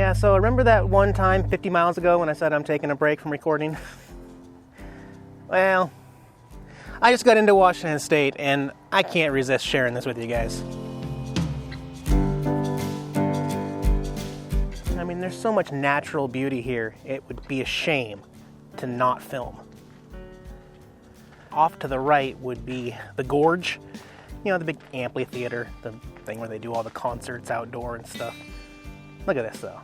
Yeah, so remember that one time 50 miles ago when I said I'm taking a break from recording? Well, I just got into Washington State and I can't resist sharing this with you guys. I mean, there's so much natural beauty here, it would be a shame to not film. Off to the right would be the Gorge, you know, the big amphitheater, the thing where they do all the concerts outdoor and stuff. Look at this though.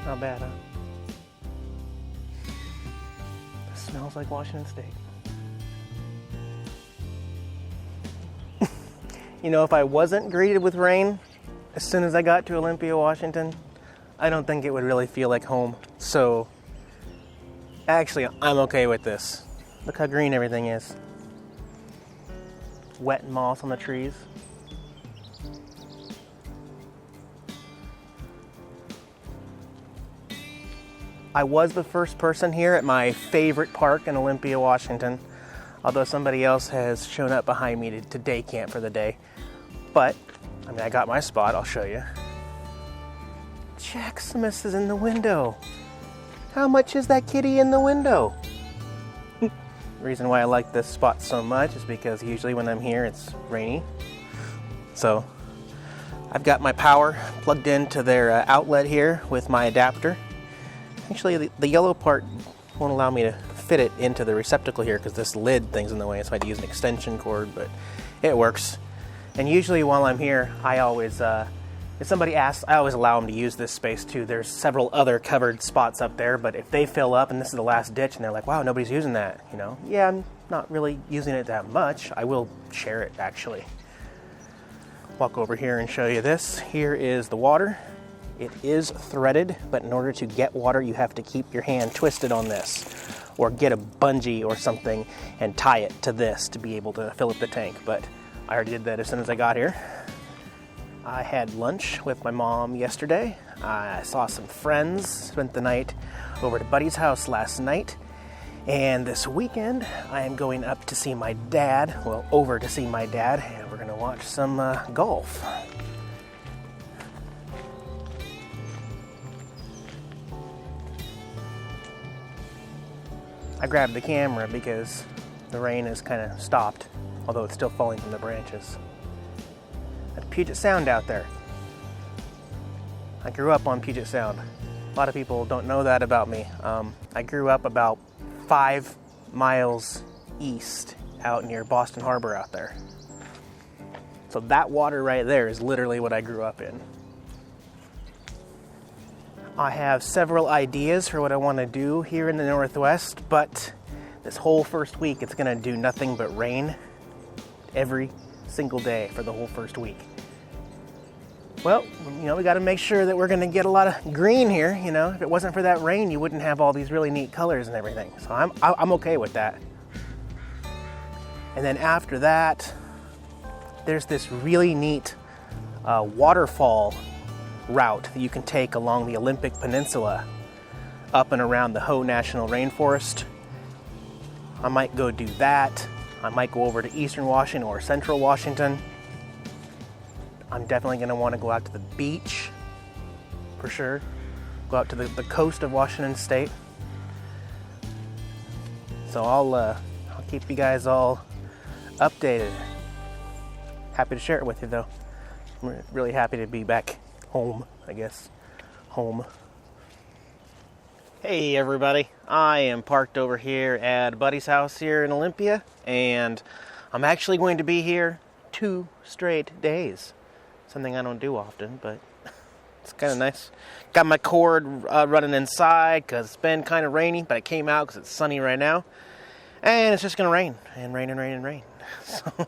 Not bad, huh? It smells like Washington State. You know, if I wasn't greeted with rain as soon as I got to Olympia, Washington, I don't think it would really feel like home. So, actually, I'm okay with this. Look how green everything is. Wet moss on the trees. I was the first person here at my favorite park in Olympia, Washington, although somebody else has shown up behind me to day camp for the day. But, I mean, I got my spot, I'll show you. Jaximus is in the window. How much is that kitty in the window? The reason why I like this spot so much is because usually when I'm here it's rainy. So, I've got my power plugged into their outlet here with my adapter. Actually, the yellow part won't allow me to fit it into the receptacle here because this lid thing's in the way, so I had to use an extension cord, but it works. And usually while I'm here, I always, if somebody asks, I always allow them to use this space too. There's several other covered spots up there, but if they fill up and this is the last ditch and they're like, wow, nobody's using that, you know, yeah, I'm not really using it that much. I will share it, actually. Walk over here and show you this. Here is the water. It is threaded, but in order to get water, you have to keep your hand twisted on this, or get a bungee or something and tie it to this to be able to fill up the tank. But I already did that as soon as I got here. I had lunch with my mom yesterday. I saw some friends, spent the night over to Buddy's house last night. And this weekend, I am going up to see my dad, well, over to see my dad, and we're gonna watch some golf. I grabbed the camera because the rain has kind of stopped, although it's still falling from the branches. That's Puget Sound out there. I grew up on Puget Sound. A lot of people don't know that about me. I grew up about 5 miles east out near Boston Harbor out there. So that water right there is literally what I grew up in. I have several ideas for what I want to do here in the Northwest, but this whole first week it's going to do nothing but rain every single day for the whole first week. Well, you know, we got to make sure that we're going to get a lot of green here. You know, if it wasn't for that rain, you wouldn't have all these really neat colors and everything. So I'm okay with that. And then after that, there's this really neat waterfall route that you can take along the Olympic Peninsula up and around the Hoh National Rainforest. I might go do that. I might go over to Eastern Washington or Central Washington. I'm definitely going to want to go out to the beach for sure. Go out to the coast of Washington State. So I'll keep you guys all updated. Happy to share it with you though. I'm really happy to be back home, I guess. Home. Hey everybody, I am parked over here at Buddy's house here in Olympia, and I'm actually going to be here 2 straight days. Something I don't do often, but it's kind of nice. Got my cord running inside because it's been kind of rainy, but I came out because it's sunny right now. and it's just gonna rain and rain and rain and rain. So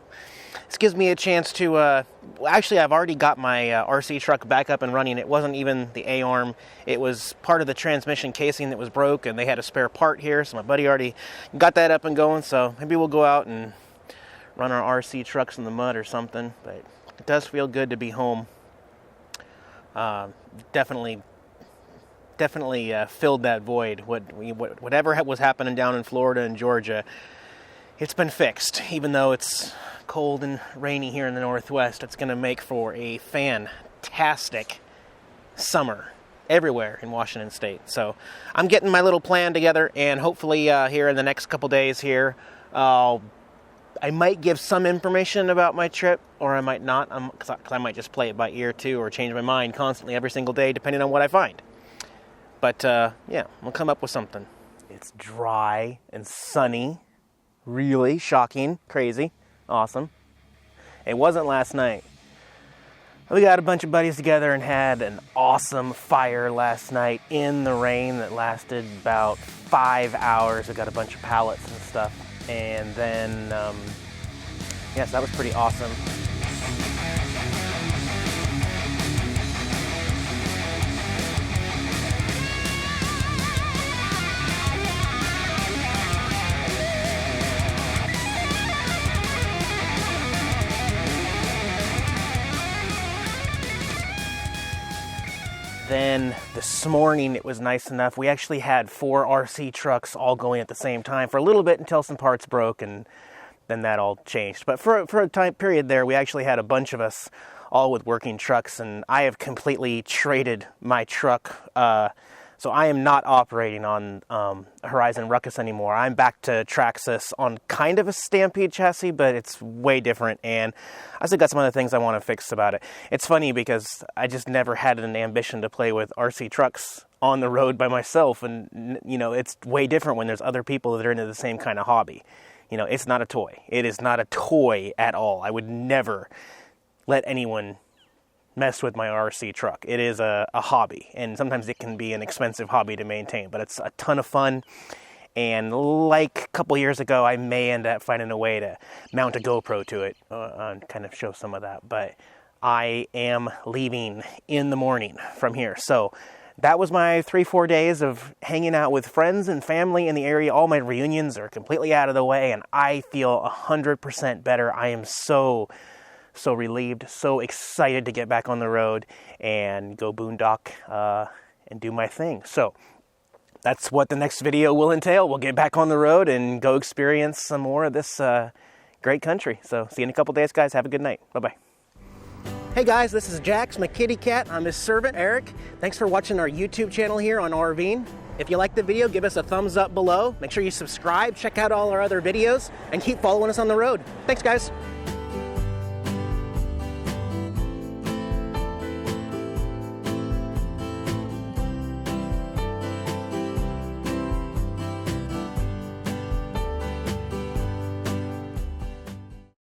this gives me a chance to, actually I've already got my RC truck back up and running. It wasn't even the A-arm, it was part of the transmission casing that was broke, and they had a spare part here, so my buddy already got that up and going. So maybe we'll go out and run our RC trucks in the mud or something, but it does feel good to be home. Definitely filled that void. Whatever was happening down in Florida and Georgia, it's been fixed. Even though it's cold and rainy here in the Northwest, it's going to make for a fantastic summer everywhere in Washington State. So I'm getting my little plan together, and hopefully here in the next couple days here, I might give some information about my trip, or I might not, because I might just play it by ear too, or change my mind constantly every single day depending on what I find. But yeah, we'll come up with something. It's dry and sunny. Really shocking, crazy, awesome. It wasn't last night. We got a bunch of buddies together and had an awesome fire last night in the rain that lasted about 5 hours. We got a bunch of pallets and stuff. And then, yes, that was pretty awesome. Then this morning it was nice enough. We actually had 4 RC trucks all going at the same time for a little bit until some parts broke, and then that all changed. But for a time period there, we actually had a bunch of us all with working trucks, and I have completely traded my truck. So I am not operating on Horizon Ruckus anymore. I'm back to Traxxas on kind of a Stampede chassis, but it's way different, and I still got some other things I want to fix about it. It's funny because I just never had an ambition to play with RC trucks on the road by myself, and you know, it's way different when there's other people that are into the same kind of hobby. You know, it's not a toy. It is not a toy at all. I would never let anyone mess with my RC truck. It is a hobby, and sometimes it can be an expensive hobby to maintain, but it's a ton of fun. And like a couple years ago, I may end up finding a way to mount a GoPro to it and kind of show some of that. But I am leaving in the morning from here. So that was my 3-4 days of hanging out with friends and family in the area. All my reunions are completely out of the way, and I feel 100% better. I am so relieved, so excited to get back on the road and go boondock and do my thing. So that's what the next video will entail. We'll get back on the road and go experience some more of this great country. So see you in a couple days, guys. Have a good night. Bye-bye. Hey guys, this is Jax, my kitty cat. I'm his servant, Eric. Thanks for watching our YouTube channel here on RVing. If you liked the video, give us a thumbs up below. Make sure you subscribe, check out all our other videos, and keep following us on the road. Thanks, guys.